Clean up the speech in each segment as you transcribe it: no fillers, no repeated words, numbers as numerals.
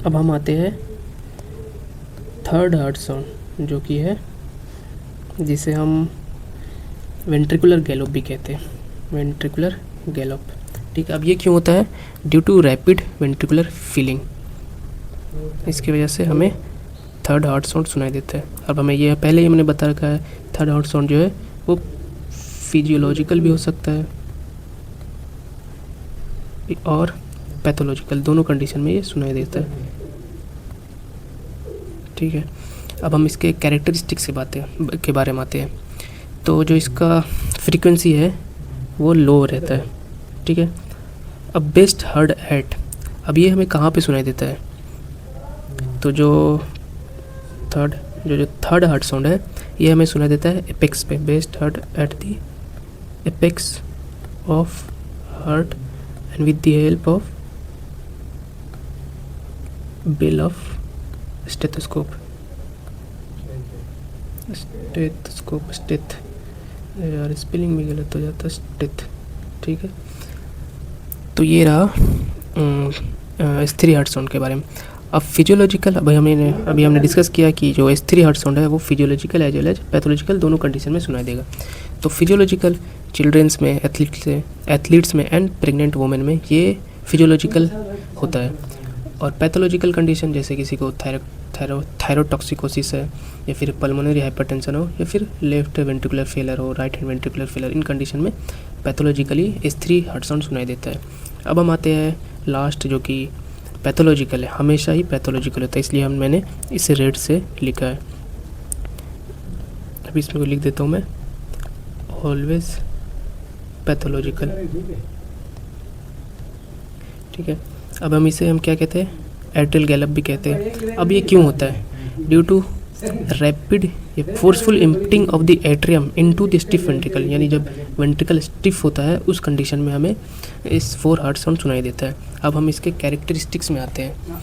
अब हम आते हैं थर्ड हार्ट साउंड, जो कि है जिसे हम वेंट्रिकुलर गैलोप भी कहते हैं, वेंट्रिकुलर गैलोप। ठीक है, अब ये क्यों होता है? Due to rapid ventricular filling, इसकी वजह से हमें थर्ड हार्ट साउंड सुनाई देता है। अब हमें ये पहले ही मैंने बता रखा है, थर्ड हार्ट साउंड जो है वो फिजियोलॉजिकल भी हो सकता है और पैथोलॉजिकल, दोनों कंडीशन में ये सुनाई देता है। ठीक है, अब हम इसके कैरेक्टरिस्टिक्स के बारे में आते हैं। तो जो इसका फ्रीक्वेंसी है वो लो रहता है। ठीक है, अब बेस्ट हर्ड एट, अब ये हमें कहाँ पे सुनाई देता है? तो जो थर्ड हार्ट साउंड है ये हमें सुनाई देता है एपेक्स पे, best heard at the apex of heart and with the help of bell of stethoscope, यार स्पेलिंग भी गलत हो जाता है, स्टेथ। ठीक है, तो ये रहा S3 हार्ट साउंड के बारे में। अब फिजियोलॉजिकल, अभी हमने डिस्कस किया कि जो S3 हार्ट साउंड है वो physiological as well as pathological दोनों कंडीशन में सुनाई देगा। तो फिजियोलॉजिकल चिल्ड्रेंस में, एथलीट्स में एंड प्रेग्नेंट वुमेन में ये फिजियोलॉजिकल होता है। और पैथोलॉजिकल कंडीशन जैसे किसी को थायरोटॉक्सिकोसिस है, या फिर पल्मोनरी हाइपरटेंशन हो, या फिर लेफ्ट वेंट्रिकुलर फेलर हो, राइट हैंड वेंट्रिकुलर फेलर, इन कंडीशन में पैथोलॉजिकली S3 हार्ट साउंड सुनाई देता है। अब हम आते हैं लास्ट, जो कि पैथोलॉजिकल है, हमेशा ही पैथोलॉजिकल होता है, इसलिए मैंने इसे रेड से लिखा है। अभी इसमें लिख देता हूँ मैं, ऑलवेज पैथोलॉजिकल। ठीक है, अब हम क्या कहते हैं? एट्रियल गैलप भी कहते हैं। अब ये क्यों होता है? Due to rapid forceful emptying of the atrium into the stiff ventricle, यानी जब वेंट्रिकल स्टिफ होता है उस कंडीशन में हमें इस 4 हार्ट साउंड सुनाई देता है। अब हम इसके कैरेक्टरिस्टिक्स में आते हैं।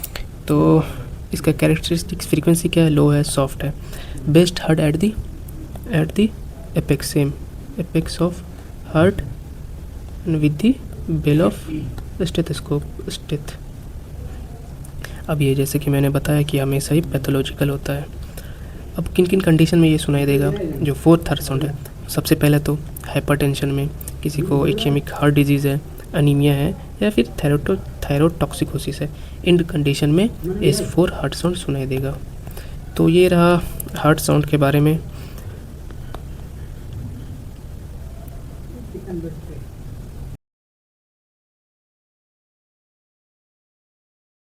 तो इसका कैरेक्टरिस्टिक्स फ्रीक्वेंसी क्या है? लो है, सॉफ्ट है। Best heard at the apex, same apex of heart with the bell of stethoscope, steth. अब ये जैसे कि मैंने बताया कि हमेशा ही पैथोलॉजिकल होता है। अब किन किन कंडीशन में ये सुनाई देगा? जो 4th हार्ट साउंड है, सबसे पहले तो हाइपरटेंशन में, किसी को इस्केमिक हार्ट डिजीज़ है, अनीमिया है, या फिर थायरोटॉक्सिकोसिस है, इन कंडीशन में इस 4 हार्ट साउंड सुनाई देगा। तो ये रहा हार्ट साउंड के बारे में।